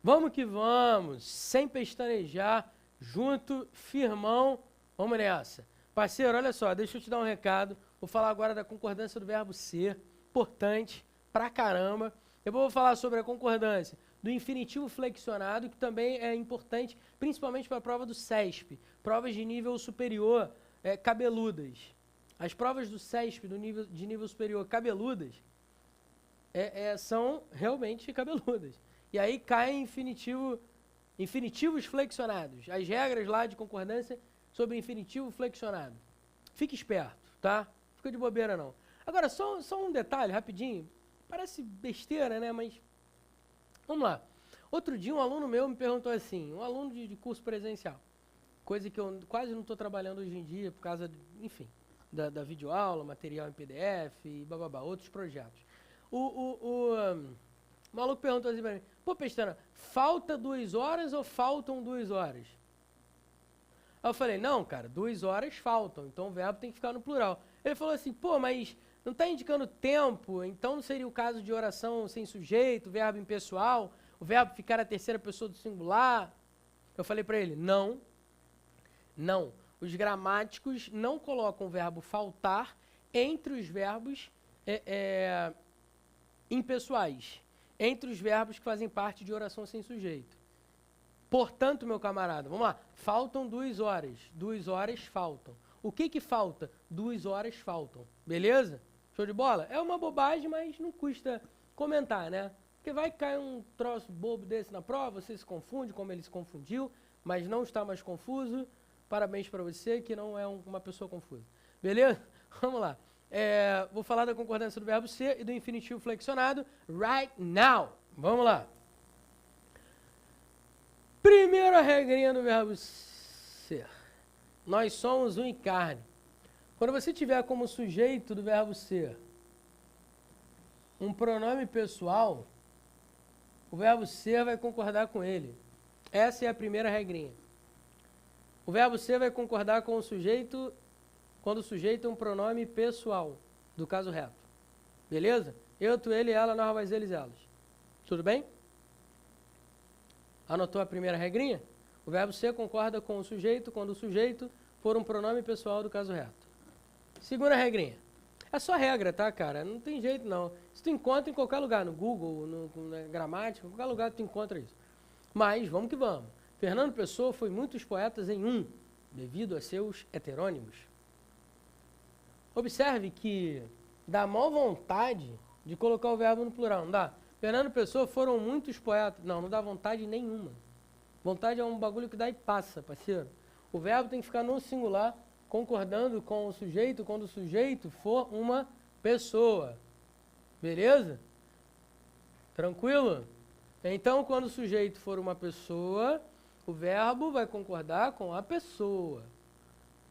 Vamos que vamos, sem pestanejar, junto, firmão, vamos nessa. Parceiro, olha só, deixa eu te dar um recado, vou falar agora da concordância do verbo ser, importante pra caramba. Eu vou falar sobre a concordância do infinitivo flexionado, que também é importante, principalmente para a prova do CESP, provas de nível superior, cabeludas. As provas do CESP, de nível superior, cabeludas, são realmente cabeludas. E aí caem infinitivos flexionados. As regras lá de concordância sobre infinitivo flexionado. Fique esperto, tá? Fica de bobeira não. Agora, só um detalhe, rapidinho. Parece besteira, né? Mas vamos lá. Outro dia um aluno meu me perguntou assim, um aluno de curso presencial, coisa que eu quase não estou trabalhando hoje em dia por causa, enfim, da videoaula, material em PDF e bababá, outros projetos. O maluco perguntou assim para mim, pô, Pestana, falta 2 horas ou faltam 2 horas? Aí eu falei, não, cara, 2 horas faltam, então o verbo tem que ficar no plural. Ele falou assim, pô, mas não está indicando tempo, então não seria o caso de oração sem sujeito, verbo impessoal, o verbo ficar a terceira pessoa do singular? Eu falei para ele, não. Os gramáticos não colocam o verbo faltar entre os verbos impessoais, entre os verbos que fazem parte de oração sem sujeito. Portanto, meu camarada, vamos lá, faltam 2 horas, 2 horas faltam. O que falta? 2 horas faltam, beleza? Show de bola? É uma bobagem, mas não custa comentar, né? Porque vai cair um troço bobo desse na prova, você se confunde como ele se confundiu, mas não está mais confuso. Parabéns para você que não é uma pessoa confusa. Beleza? Vamos lá. Vou falar da concordância do verbo ser e do infinitivo flexionado right now. Vamos lá. Primeira regrinha do verbo ser. Nós somos um em carne. Quando você tiver como sujeito do verbo ser um pronome pessoal, o verbo ser vai concordar com ele. Essa é a primeira regrinha. O verbo ser vai concordar com o sujeito quando o sujeito é um pronome pessoal, do caso reto. Beleza? Eu, tu, ele, ela, nós, vós, eles, elas. Tudo bem? Anotou a primeira regrinha? O verbo ser concorda com o sujeito quando o sujeito for um pronome pessoal do caso reto. Segunda regrinha. É só regra, tá, cara? Não tem jeito, não. Isso tu encontra em qualquer lugar, no Google, na gramática, em qualquer lugar tu encontra isso. Mas, vamos que vamos. Fernando Pessoa foi muitos poetas em um, devido a seus heterônimos. Observe que dá maior vontade de colocar o verbo no plural, não dá? Fernando Pessoa foram muitos poetas. Não dá vontade nenhuma. Vontade é um bagulho que dá e passa, parceiro. O verbo tem que ficar no singular, concordando com o sujeito, quando o sujeito for uma pessoa. Beleza? Tranquilo? Então, quando o sujeito for uma pessoa, o verbo vai concordar com a pessoa.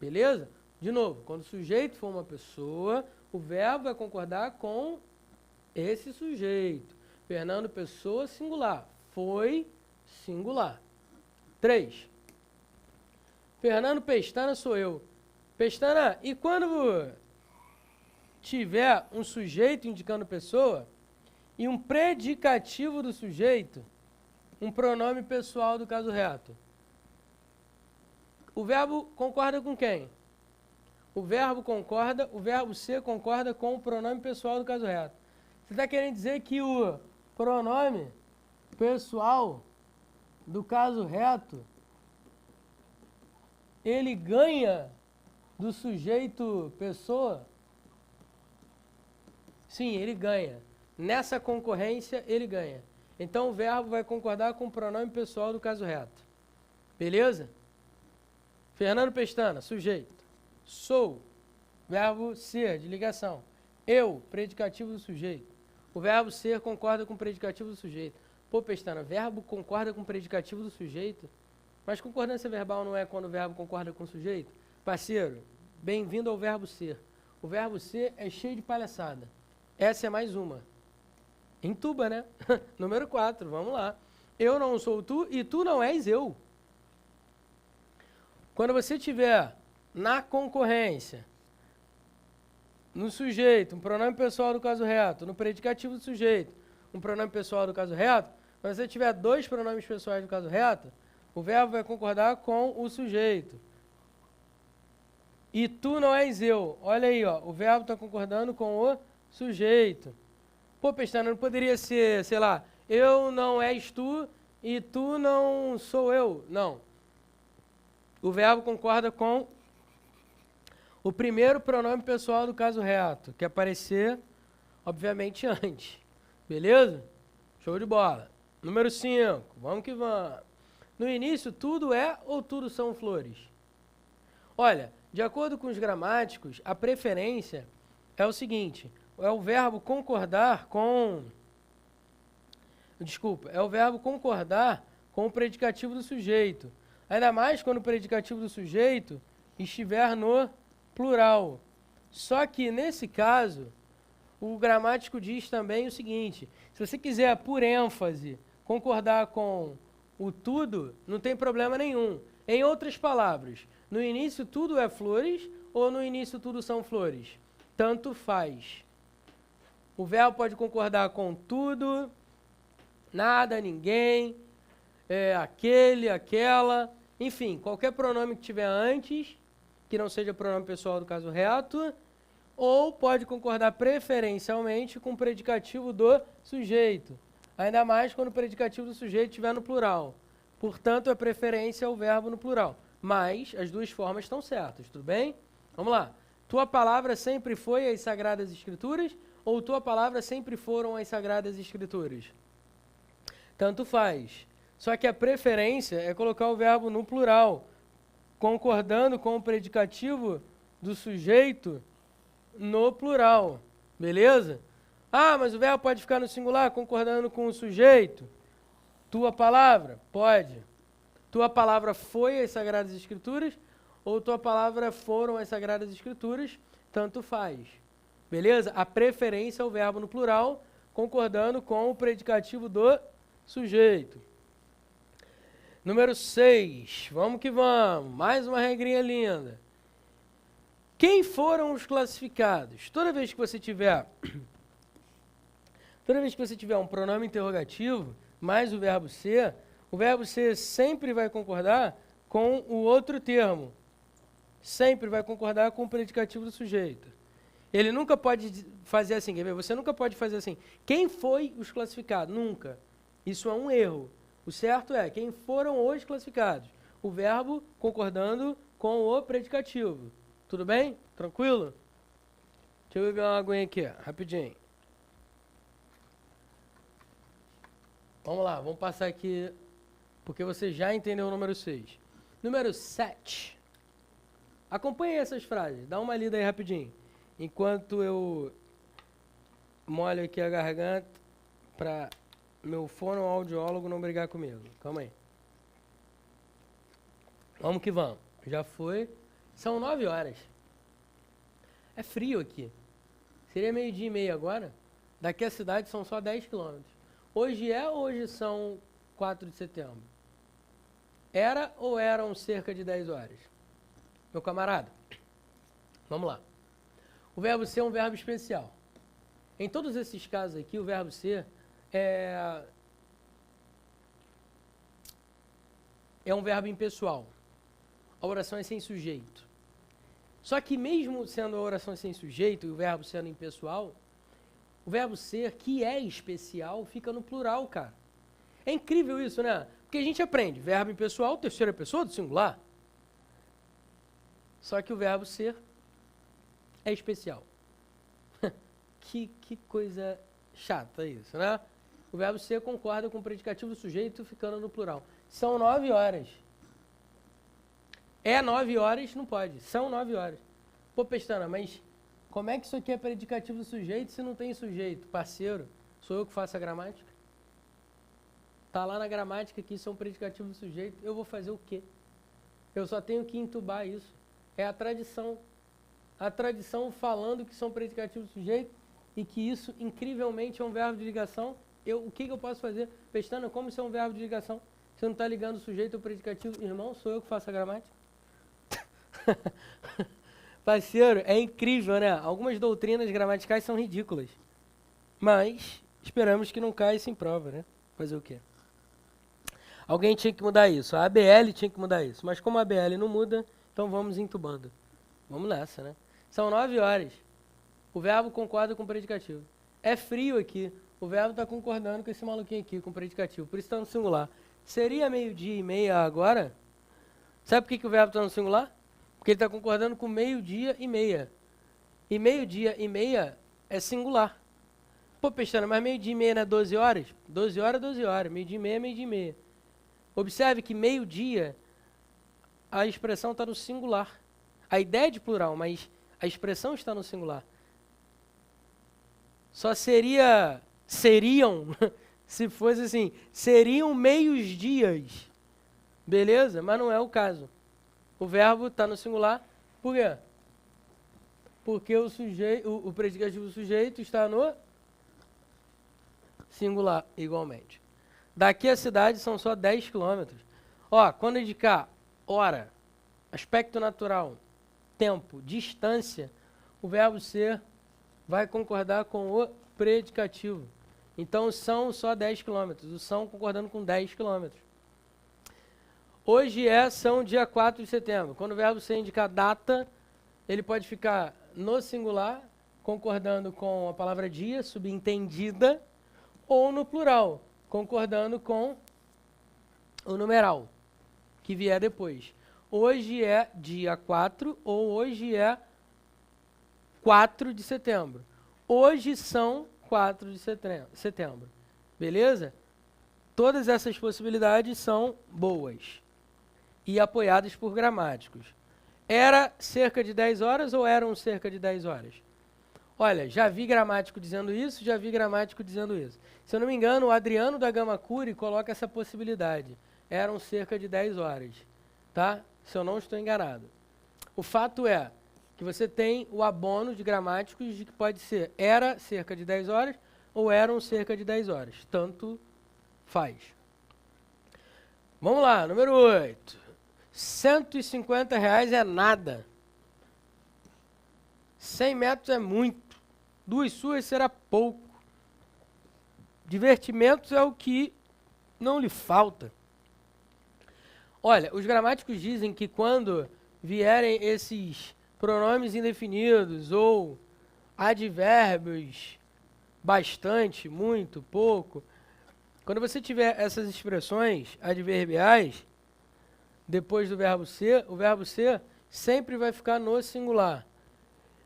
Beleza? De novo, quando o sujeito for uma pessoa, o verbo vai concordar com esse sujeito. Fernando Pessoa, singular. Foi, singular. 3. Fernando Pestana sou eu. Pestana, e quando tiver um sujeito indicando pessoa e um predicativo do sujeito, um pronome pessoal do caso reto, o verbo concorda com quem? O verbo ser concorda com o pronome pessoal do caso reto. Você está querendo dizer que o pronome pessoal do caso reto, ele ganha do sujeito pessoa? Sim, ele ganha. Nessa concorrência, ele ganha. Então, o verbo vai concordar com o pronome pessoal do caso reto. Beleza? Fernando Pestana, sujeito. Sou, verbo ser, de ligação. Eu, predicativo do sujeito. O verbo ser concorda com o predicativo do sujeito. Pô, Pestana, verbo concorda com o predicativo do sujeito? Mas concordância verbal não é quando o verbo concorda com o sujeito? Parceiro, bem-vindo ao verbo ser. O verbo ser é cheio de palhaçada. Essa é mais uma. Entuba, né? Número 4, vamos lá. Eu não sou tu e tu não és eu. Quando você tiver na concorrência, no sujeito, um pronome pessoal do caso reto, no predicativo do sujeito, um pronome pessoal do caso reto, Se você tiver dois pronomes pessoais no caso reto, o verbo vai concordar com o sujeito. E tu não és eu. Olha aí, ó, o verbo está concordando com o sujeito. Pô, Pestana, não poderia ser, sei lá, eu não és tu e tu não sou eu. Não. O verbo concorda com o primeiro pronome pessoal do caso reto, que aparecer, obviamente, antes. Beleza? Show de bola. Número 5. Vamos que vamos. No início, tudo é ou tudo são flores? Olha, de acordo com os gramáticos, a preferência é o seguinte, é o verbo concordar com... Desculpa, é o verbo concordar com o predicativo do sujeito. Ainda mais quando o predicativo do sujeito estiver no plural. Só que, nesse caso, o gramático diz também o seguinte, se você quiser, por ênfase, concordar com o tudo, não tem problema nenhum. Em outras palavras, no início tudo é flores ou no início tudo são flores? Tanto faz. O verbo pode concordar com tudo, nada, ninguém, aquele, aquela, enfim, qualquer pronome que tiver antes, que não seja pronome pessoal do caso reto, ou pode concordar preferencialmente com o predicativo do sujeito. Ainda mais quando o predicativo do sujeito estiver no plural. Portanto, a preferência é o verbo no plural. Mas as duas formas estão certas, tudo bem? Vamos lá. Tua palavra sempre foi as Sagradas Escrituras ou tua palavra sempre foram as Sagradas Escrituras? Tanto faz. Só que a preferência é colocar o verbo no plural, concordando com o predicativo do sujeito no plural. Beleza? Ah, mas o verbo pode ficar no singular, concordando com o sujeito. Tua palavra? Pode. Tua palavra foi as Sagradas Escrituras ou tua palavra foram as Sagradas Escrituras? Tanto faz. Beleza? A preferência é o verbo no plural, concordando com o predicativo do sujeito. Número 6. Vamos que vamos. Mais uma regrinha linda. Quem foram os classificados? Toda vez que você tiver um pronome interrogativo, mais o verbo ser sempre vai concordar com o outro termo. Sempre vai concordar com o predicativo do sujeito. Ele nunca pode fazer assim, quer ver? Você nunca pode fazer assim. Quem foi os classificados? Nunca. Isso é um erro. O certo é quem foram os classificados. O verbo concordando com o predicativo. Tudo bem? Tranquilo? Deixa eu beber uma aguinha aqui, rapidinho. Vamos lá, vamos passar aqui, porque você já entendeu o número 6. Número 7. Acompanhe essas frases, dá uma lida aí rapidinho. Enquanto eu molho aqui a garganta para meu fonoaudiólogo não brigar comigo. Calma aí. Vamos que vamos. Já foi. São 9 horas. É frio aqui. Seria 12:30 agora. Daqui à cidade são só 10 quilômetros. Hoje é ou hoje são 4 de setembro? Era ou eram cerca de 10 horas? Meu camarada, vamos lá. O verbo ser é um verbo especial. Em todos esses casos aqui, o verbo ser é um verbo impessoal. A oração é sem sujeito. Só que mesmo sendo a oração sem sujeito e o verbo sendo impessoal, o verbo ser, que é especial, fica no plural, cara. É incrível isso, né? Porque a gente aprende verbo impessoal, terceira pessoa do singular. Só que o verbo ser é especial. Que coisa chata isso, né? O verbo ser concorda com o predicativo do sujeito ficando no plural. São 9 horas. É 9 horas? Não pode. São 9 horas. Pô, Pestana, mas como é que isso aqui é predicativo do sujeito se não tem sujeito? Parceiro, sou eu que faço a gramática? Tá lá na gramática que isso é um predicativo do sujeito. Eu vou fazer o quê? Eu só tenho que entubar isso. É a tradição. A tradição falando que são predicativos do sujeito e que isso, incrivelmente, é um verbo de ligação. O que eu posso fazer? Pestana, como isso é um verbo de ligação? Você não está ligando o sujeito ao predicativo? Irmão, sou eu que faço a gramática? Parceiro, é incrível, né? Algumas doutrinas gramaticais são ridículas. Mas esperamos que não caia isso em prova, né? Fazer o quê? Alguém tinha que mudar isso. A ABL tinha que mudar isso. Mas como a ABL não muda, então vamos entubando. Vamos nessa, né? São 9 horas. O verbo concorda com o predicativo. É frio aqui. O verbo está concordando com esse maluquinho aqui, com o predicativo. Por isso está no singular. Seria 12:30 agora? Sabe por que o verbo está no singular? Porque ele está concordando com 12:30. E 12:30 é singular. Pô, Pestana, mas 12:30 não é 12 horas? 12 horas é 12 horas. 12:30 é 12:30. Observe que meio-dia, a expressão está no singular. A ideia é de plural, mas a expressão está no singular. Só seriam, se fosse assim, seriam meios dias. Beleza? Mas não é o caso. O verbo está no singular. Por quê? Porque o predicativo sujeito está no singular, igualmente. Daqui à cidade são só 10 quilômetros. Ó, quando indicar hora, aspecto natural, tempo, distância, o verbo ser vai concordar com o predicativo. Então, são só 10 quilômetros. O são concordando com 10 quilômetros. Hoje são dia 4 de setembro. Quando o verbo ser indicar data, ele pode ficar no singular, concordando com a palavra dia, subentendida, ou no plural, concordando com o numeral, que vier depois. Hoje é dia 4 ou hoje é 4 de setembro. Hoje são 4 de setembro. Beleza? Todas essas possibilidades são boas e apoiadas por gramáticos. Era cerca de 10 horas ou eram cerca de 10 horas? Olha, já vi gramático dizendo isso, já vi gramático dizendo isso. Se eu não me engano, o Adriano da Gama Curi coloca essa possibilidade. Eram cerca de 10 horas, tá? Se eu não estou enganado. O fato é que você tem o abono de gramáticos de que pode ser era cerca de 10 horas ou eram cerca de 10 horas. Tanto faz. Vamos lá, número 8. R$150 é nada. 100 metros é muito. 2 suas será pouco. Divertimentos é o que não lhe falta. Olha, os gramáticos dizem que quando vierem esses pronomes indefinidos ou advérbios bastante, muito, pouco, quando você tiver essas expressões adverbiais, depois do verbo ser, o verbo ser sempre vai ficar no singular.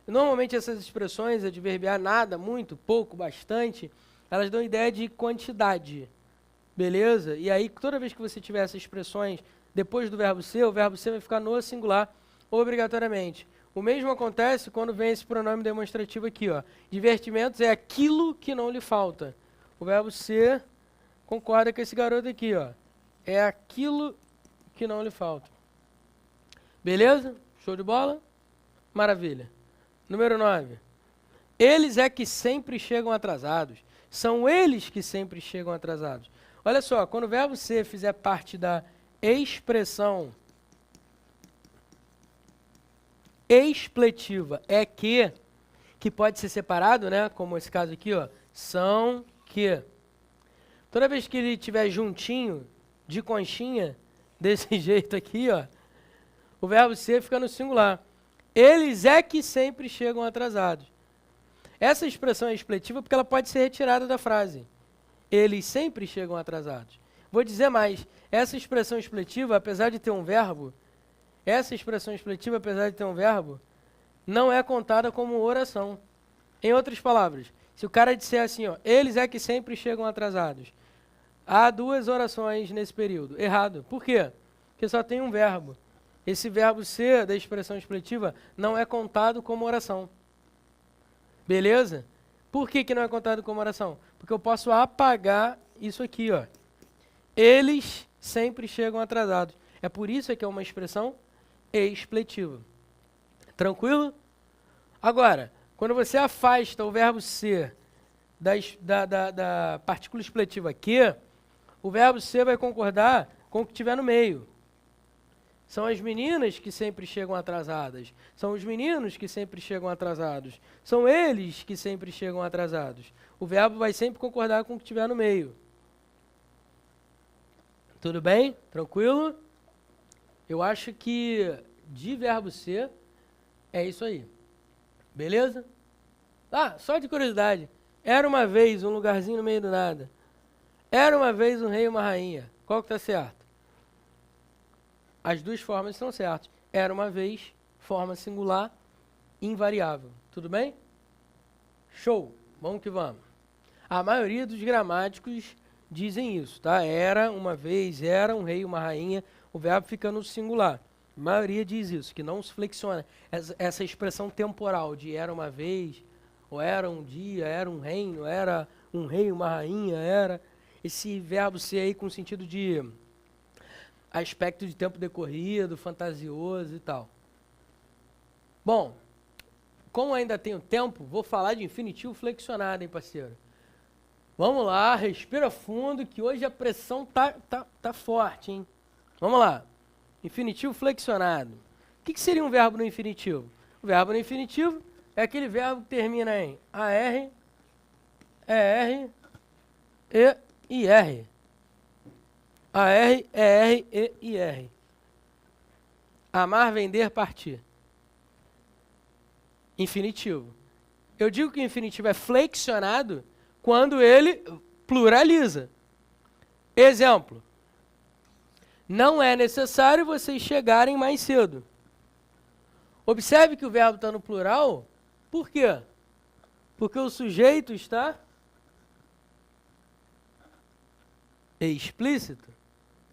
Normalmente essas expressões adverbiais, nada, muito, pouco, bastante, elas dão ideia de quantidade, beleza? E aí, toda vez que você tiver essas expressões depois do verbo ser, o verbo ser vai ficar no singular, obrigatoriamente. O mesmo acontece quando vem esse pronome demonstrativo aqui, ó. Divertimentos é aquilo que não lhe falta. O verbo ser concorda com esse garoto aqui, ó. É aquilo que não lhe falta. Beleza? Show de bola? Maravilha. Número 9. Eles é que sempre chegam atrasados. São eles que sempre chegam atrasados. Olha só, quando o verbo ser fizer parte da expressão expletiva é que pode ser separado, né? Como esse caso aqui, ó. São que. Toda vez que ele estiver juntinho, de conchinha, desse jeito aqui, ó, o verbo ser fica no singular. Eles é que sempre chegam atrasados. Essa expressão é expletiva porque ela pode ser retirada da frase. Eles sempre chegam atrasados. Vou dizer mais. Essa expressão expletiva, apesar de ter um verbo, não é contada como oração. Em outras palavras, se o cara disser assim, ó, eles é que sempre chegam atrasados. Há 2 orações nesse período. Errado. Por quê? Porque só tem um verbo. Esse verbo ser da expressão expletiva não é contado como oração. Beleza? Por que não é contado como oração? Porque eu posso apagar isso aqui, ó. Eles sempre chegam atrasados. É por isso que é uma expressão expletiva. Tranquilo? Agora, quando você afasta o verbo ser da partícula expletiva que, o verbo ser vai concordar com o que tiver no meio. São as meninas que sempre chegam atrasadas. São os meninos que sempre chegam atrasados. São eles que sempre chegam atrasados. O verbo vai sempre concordar com o que tiver no meio. Tudo bem? Tranquilo? Eu acho que de verbo ser é isso aí. Beleza? Ah, só de curiosidade. Era uma vez um lugarzinho no meio do nada. Era uma vez um rei e uma rainha. Qual que tá certo? As duas formas estão certas. Era uma vez, forma singular, invariável. Tudo bem? Show. Vamos que vamos. A maioria dos gramáticos dizem isso, tá? Era uma vez, era um rei e uma rainha. O verbo fica no singular. A maioria diz isso, que não se flexiona. Essa expressão temporal de era uma vez, ou era um dia, era um reino, era um rei e uma rainha, era... Esse verbo ser aí com sentido de aspecto de tempo decorrido, fantasioso e tal. Bom, como ainda tenho tempo, vou falar de infinitivo flexionado, hein, parceiro? Vamos lá, respira fundo, que hoje a pressão tá forte, hein? Vamos lá. Infinitivo flexionado. O que seria um verbo no infinitivo? O verbo no infinitivo é aquele verbo que termina em AR, ER, E, IR. AR, ER, E, IR. Amar, vender, partir. Infinitivo. Eu digo que o infinitivo é flexionado quando ele pluraliza. Exemplo. Não é necessário vocês chegarem mais cedo. Observe que o verbo está no plural. Por quê? Porque o sujeito está explícito.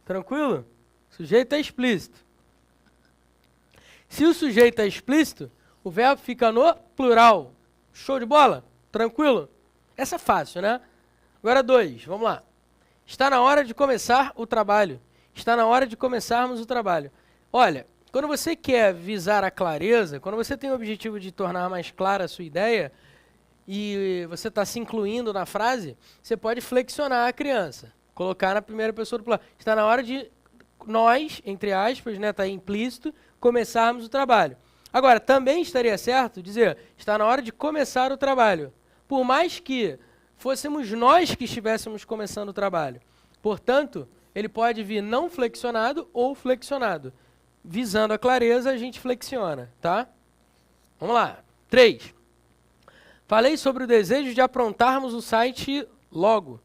Tranquilo? O sujeito é explícito. Se o sujeito é explícito, o verbo fica no plural. Show de bola? Tranquilo? Essa é fácil, né? Agora 2, vamos lá. Está na hora de começar o trabalho. Está na hora de começarmos o trabalho. Olha, quando você quer visar a clareza, quando você tem o objetivo de tornar mais clara a sua ideia, e você está se incluindo na frase, você pode flexionar a criança. Colocar na primeira pessoa do plural. Está na hora de nós, entre aspas, né, está aí implícito, começarmos o trabalho. Agora, também estaria certo dizer, está na hora de começar o trabalho. Por mais que fôssemos nós que estivéssemos começando o trabalho. Portanto, ele pode vir não flexionado ou flexionado. Visando a clareza, a gente flexiona, tá? Vamos lá. 3. Falei sobre o desejo de aprontarmos o site logo.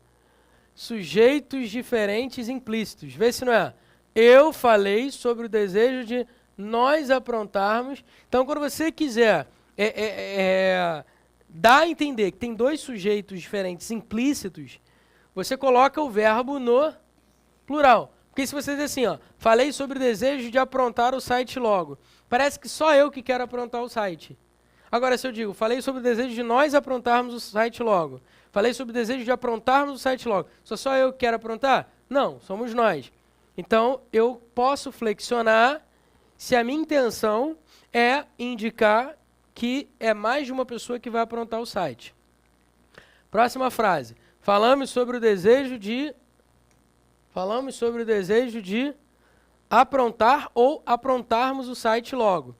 Sujeitos diferentes implícitos. Vê se não é. Eu falei sobre o desejo de nós aprontarmos. Então, quando você quiser dar a entender que tem dois sujeitos diferentes implícitos, você coloca o verbo no plural. Porque se você diz assim, ó, falei sobre o desejo de aprontar o site logo, parece que só eu que quero aprontar o site. Agora, se eu digo, falei sobre o desejo de nós aprontarmos o site logo, falei sobre o desejo de aprontarmos o site logo, só eu que quero aprontar? Não, somos nós. Então, eu posso flexionar se a minha intenção é indicar que é mais de uma pessoa que vai aprontar o site. Próxima frase. Falamos sobre o desejo de aprontar ou aprontarmos o site logo.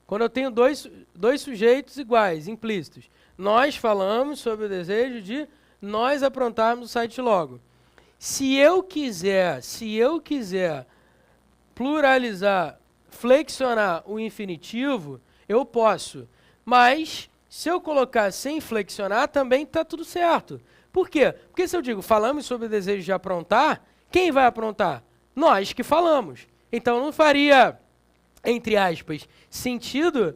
Quando eu tenho dois sujeitos iguais, implícitos. Nós falamos sobre o desejo de nós aprontarmos o site logo. Se eu quiser pluralizar, flexionar o infinitivo, eu posso. Mas, se eu colocar sem flexionar, também está tudo certo. Por quê? Porque se eu digo, falamos sobre o desejo de aprontar, quem vai aprontar? Nós que falamos. Então, não faria, entre aspas, sentido,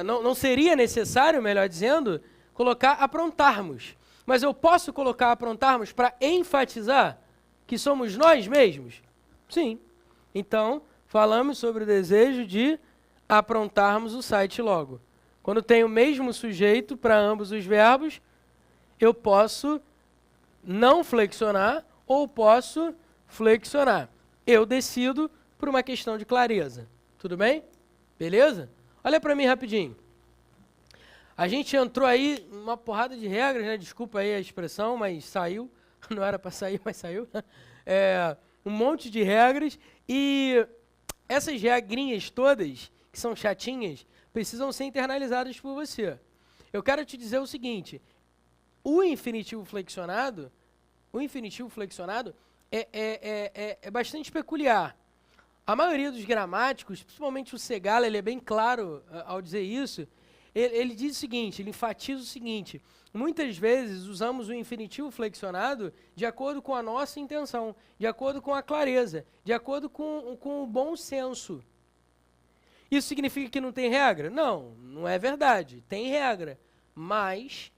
não seria necessário, melhor dizendo, colocar aprontarmos. Mas eu posso colocar aprontarmos para enfatizar que somos nós mesmos? Sim. Então, falamos sobre o desejo de aprontarmos o site logo. Quando tem o mesmo sujeito para ambos os verbos, eu posso não flexionar ou posso flexionar. Eu decido por uma questão de clareza. Tudo bem? Beleza? Olha para mim rapidinho. A gente entrou aí numa porrada de regras, né? Desculpa aí a expressão, mas saiu. Não era para sair, mas saiu. Um monte de regras. E essas regrinhas todas, que são chatinhas, precisam ser internalizadas por você. Eu quero te dizer o seguinte. O infinitivo flexionado é bastante peculiar. A maioria dos gramáticos, principalmente o Segala, ele é bem claro ao dizer isso. Ele diz o seguinte, ele enfatiza o seguinte: muitas vezes usamos o infinitivo flexionado de acordo com a nossa intenção, de acordo com a clareza, de acordo com o bom senso. Isso significa que não tem regra? Não, não é verdade. Tem regra. Mas,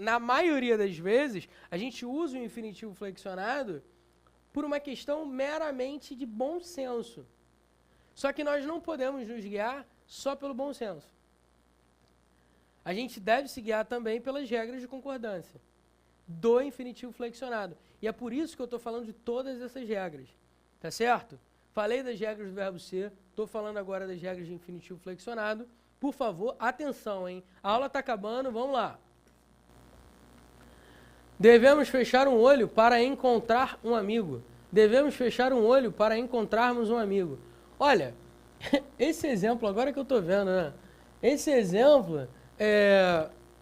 na maioria das vezes, a gente usa o infinitivo flexionado por uma questão meramente de bom senso. Só que nós não podemos nos guiar só pelo bom senso. A gente deve se guiar também pelas regras de concordância do infinitivo flexionado. E é por isso que eu estou falando de todas essas regras. Tá certo? Falei das regras do verbo ser, estou falando agora das regras de infinitivo flexionado. Por favor, atenção, hein? A aula está acabando, vamos lá. Devemos fechar um olho para encontrar um amigo. Devemos fechar um olho para encontrarmos um amigo. Olha, esse exemplo, agora que eu estou vendo, né? Esse exemplo,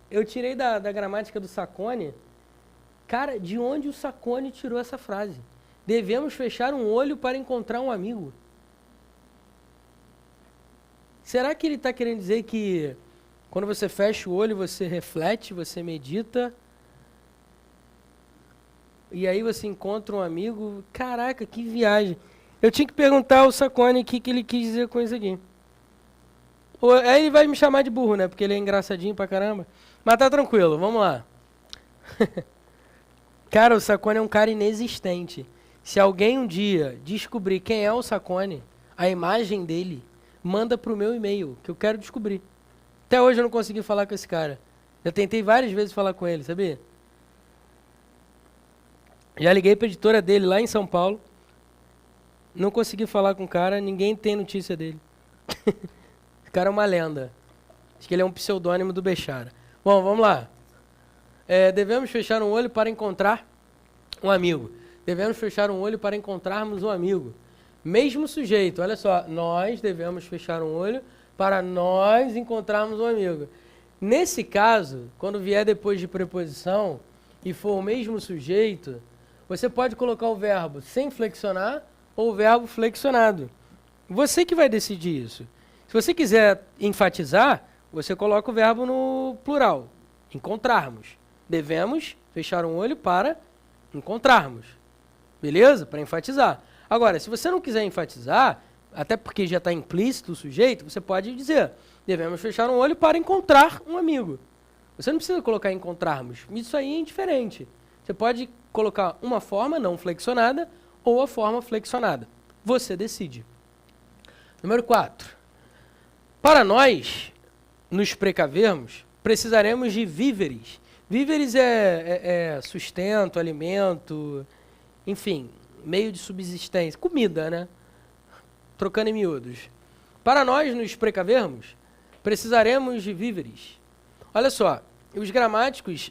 eu tirei da gramática do Saccone. Cara, de onde o Saccone tirou essa frase? Devemos fechar um olho para encontrar um amigo. Será que ele está querendo dizer que quando você fecha o olho, você reflete, você medita, e aí você encontra um amigo? Caraca, que viagem. Eu tinha que perguntar ao Saccone o que ele quis dizer com isso aqui. Aí ele vai me chamar de burro, né? Porque ele é engraçadinho pra caramba. Mas tá tranquilo, vamos lá. Cara, o Saccone é um cara inexistente. Se alguém um dia descobrir quem é o Saccone, a imagem dele, manda pro meu e-mail, que eu quero descobrir. Até hoje eu não consegui falar com esse cara. Já tentei várias vezes falar com ele, sabia? Já liguei pra editora dele lá em São Paulo. Não consegui falar com o cara, ninguém tem notícia dele. Esse cara é uma lenda. Acho que ele é um pseudônimo do Bechara. Bom, vamos lá. Devemos fechar um olho para encontrar um amigo. Devemos fechar um olho para encontrarmos um amigo. Mesmo sujeito, olha só. Nós devemos fechar um olho para nós encontrarmos um amigo. Nesse caso, quando vier depois de preposição e for o mesmo sujeito, você pode colocar o verbo sem flexionar ou o verbo flexionado. Você que vai decidir isso. Se você quiser enfatizar, você coloca o verbo no plural. Encontrarmos. Devemos fechar um olho para encontrarmos. Beleza? Para enfatizar. Agora, se você não quiser enfatizar, até porque já está implícito o sujeito, você pode dizer: devemos fechar um olho para encontrar um amigo. Você não precisa colocar encontrarmos. Isso aí é indiferente. Você pode colocar uma forma não flexionada ou a forma flexionada. Você decide. Número 4. Para nós nos precavermos, precisaremos de víveres. Víveres é sustento, alimento, enfim, meio de subsistência. Comida, né? Trocando em miúdos. Para nós nos precavermos, precisaremos de víveres. Olha só, os gramáticos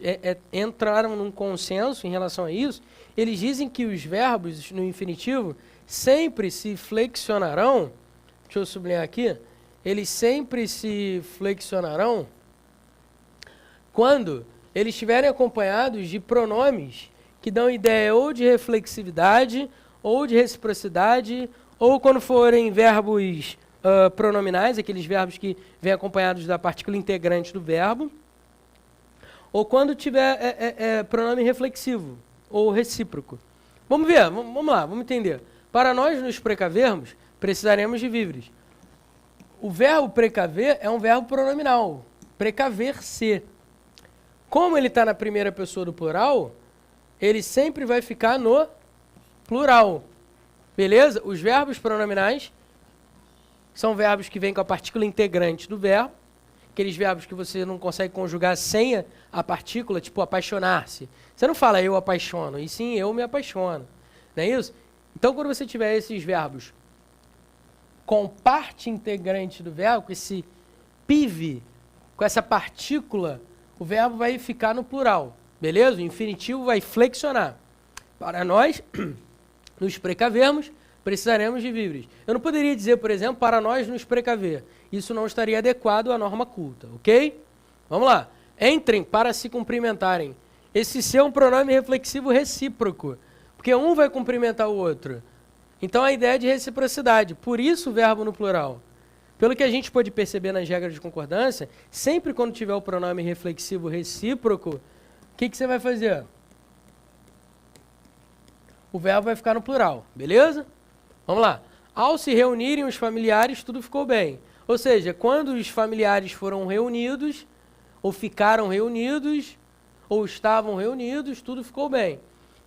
entraram num consenso em relação a isso. Eles dizem que os verbos no infinitivo sempre se flexionarão. Deixa eu sublinhar aqui. Eles sempre se flexionarão quando eles estiverem acompanhados de pronomes que dão ideia ou de reflexividade, ou de reciprocidade, ou quando forem verbos pronominais, aqueles verbos que vêm acompanhados da partícula integrante do verbo, ou quando tiver pronome reflexivo ou recíproco. Vamos ver, vamos lá, vamos entender. Para nós nos precavermos, precisaremos de víveres. O verbo precaver é um verbo pronominal, precaver-se. Como ele está na primeira pessoa do plural, ele sempre vai ficar no plural. Beleza? Os verbos pronominais são verbos que vêm com a partícula integrante do verbo, aqueles verbos que você não consegue conjugar sem a partícula, tipo apaixonar-se. Você não fala eu apaixono, e sim eu me apaixono. Não é isso? Então, quando você tiver esses verbos com parte integrante do verbo, com esse PIV, com essa partícula, o verbo vai ficar no plural. Beleza? O infinitivo vai flexionar. Para nós nos precavermos, precisaremos de víveres. Eu não poderia dizer, por exemplo, para nós nos precaver. Isso não estaria adequado à norma culta, ok? Vamos lá. Entrem para se cumprimentarem. Esse ser é um pronome reflexivo recíproco. Porque um vai cumprimentar o outro. Então a ideia é de reciprocidade. Por isso o verbo no plural. Pelo que a gente pode perceber nas regras de concordância, sempre quando tiver o pronome reflexivo recíproco, o que você vai fazer? O verbo vai ficar no plural, beleza? Vamos lá. Ao se reunirem os familiares, tudo ficou bem. Ou seja, quando os familiares foram reunidos, ou ficaram reunidos, ou estavam reunidos, tudo ficou bem.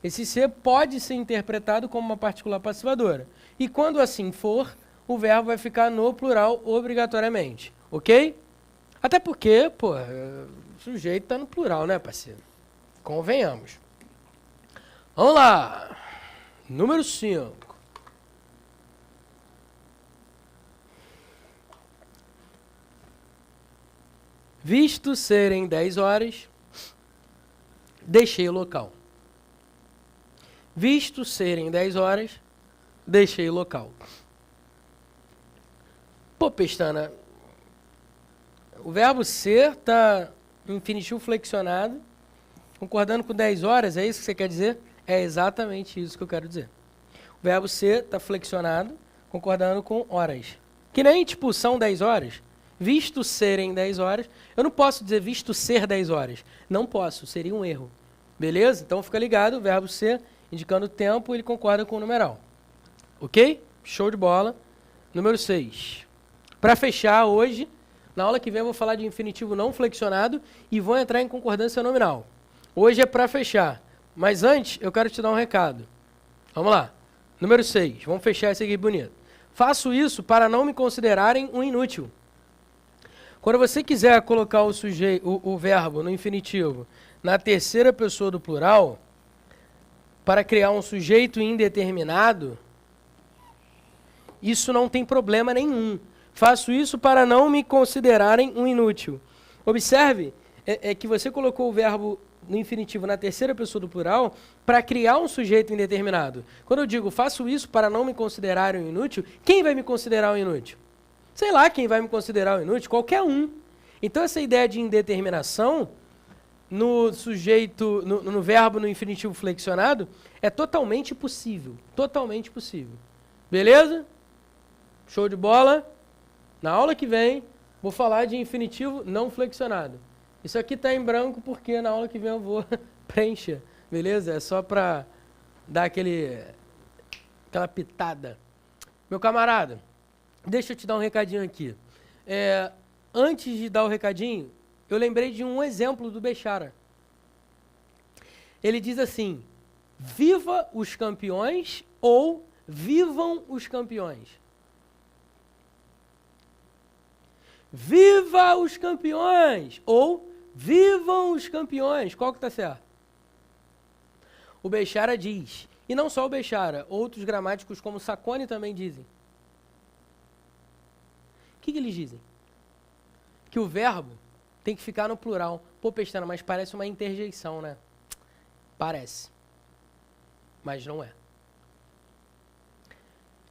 Esse ser pode ser interpretado como uma particular passivadora. E quando assim for, o verbo vai ficar no plural obrigatoriamente. Ok? Até porque, pô, o sujeito está no plural, né, parceiro? Convenhamos. Vamos lá. Número 5. Visto serem 10 horas, deixei o local. Visto serem 10 horas, deixei o local. Pô, Pestana, o verbo ser está em infinitivo flexionado, concordando com 10 horas, é isso que você quer dizer? É exatamente isso que eu quero dizer. O verbo ser está flexionado, concordando com horas. Que nem, tipo, são 10 horas. Visto serem 10 horas, eu não posso dizer visto ser 10 horas. Não posso, seria um erro. Beleza? Então fica ligado, o verbo ser, indicando o tempo, ele concorda com o numeral. Ok? Show de bola. Número 6. Para fechar hoje, na aula que vem eu vou falar de infinitivo não flexionado e vou entrar em concordância nominal. Hoje é para fechar, mas antes eu quero te dar um recado. Vamos lá. Número 6. Vamos fechar esse aqui bonito. Faço isso para não me considerarem um inútil. Quando você quiser colocar o verbo no infinitivo na terceira pessoa do plural, para criar um sujeito indeterminado, isso não tem problema nenhum. Faço isso para não me considerarem um inútil. Observe que você colocou o verbo no infinitivo na terceira pessoa do plural para criar um sujeito indeterminado. Quando eu digo faço isso para não me considerarem um inútil, quem vai me considerar um inútil? Sei lá quem vai me considerar um inútil, qualquer um. Então essa ideia de indeterminação no sujeito, no verbo no infinitivo flexionado é totalmente possível. Totalmente possível. Beleza? Show de bola? Na aula que vem, vou falar de infinitivo não flexionado. Isso aqui está em branco porque na aula que vem eu vou preencher. Beleza? É só para dar aquela pitada. Meu camarada, deixa eu te dar um recadinho aqui. Antes de dar o recadinho, eu lembrei de um exemplo do Bechara. Ele diz assim, viva os campeões ou vivam os campeões. Viva os campeões ou vivam os campeões. Qual que está certo? O Bechara diz, e não só o Bechara, outros gramáticos como Sacconi também dizem. O que eles dizem? Que o verbo tem que ficar no plural. Pô, Pestana, mas parece uma interjeição, né? Parece. Mas não é.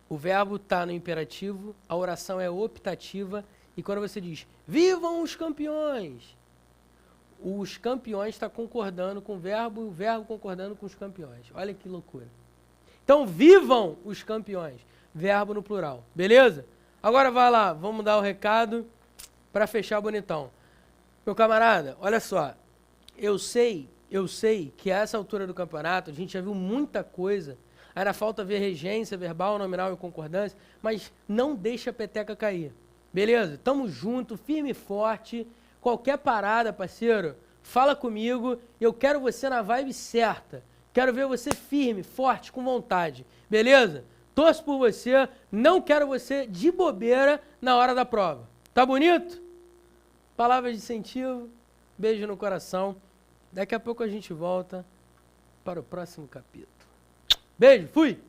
O verbo está no imperativo, a oração é optativa, e quando você diz, vivam os campeões está concordando com o verbo concordando com os campeões. Olha que loucura. Então, vivam os campeões, verbo no plural. Beleza? Agora vai lá, vamos dar o recado para fechar bonitão. Meu camarada, olha só, eu sei que a essa altura do campeonato a gente já viu muita coisa, ainda falta ver regência, verbal, nominal e concordância, mas não deixa a peteca cair. Beleza? Tamo junto, firme e forte, qualquer parada, parceiro, fala comigo, eu quero você na vibe certa, quero ver você firme, forte, com vontade, beleza? Torço por você, não quero você de bobeira na hora da prova. Tá bonito? Palavras de incentivo, beijo no coração. Daqui a pouco a gente volta para o próximo capítulo. Beijo, fui!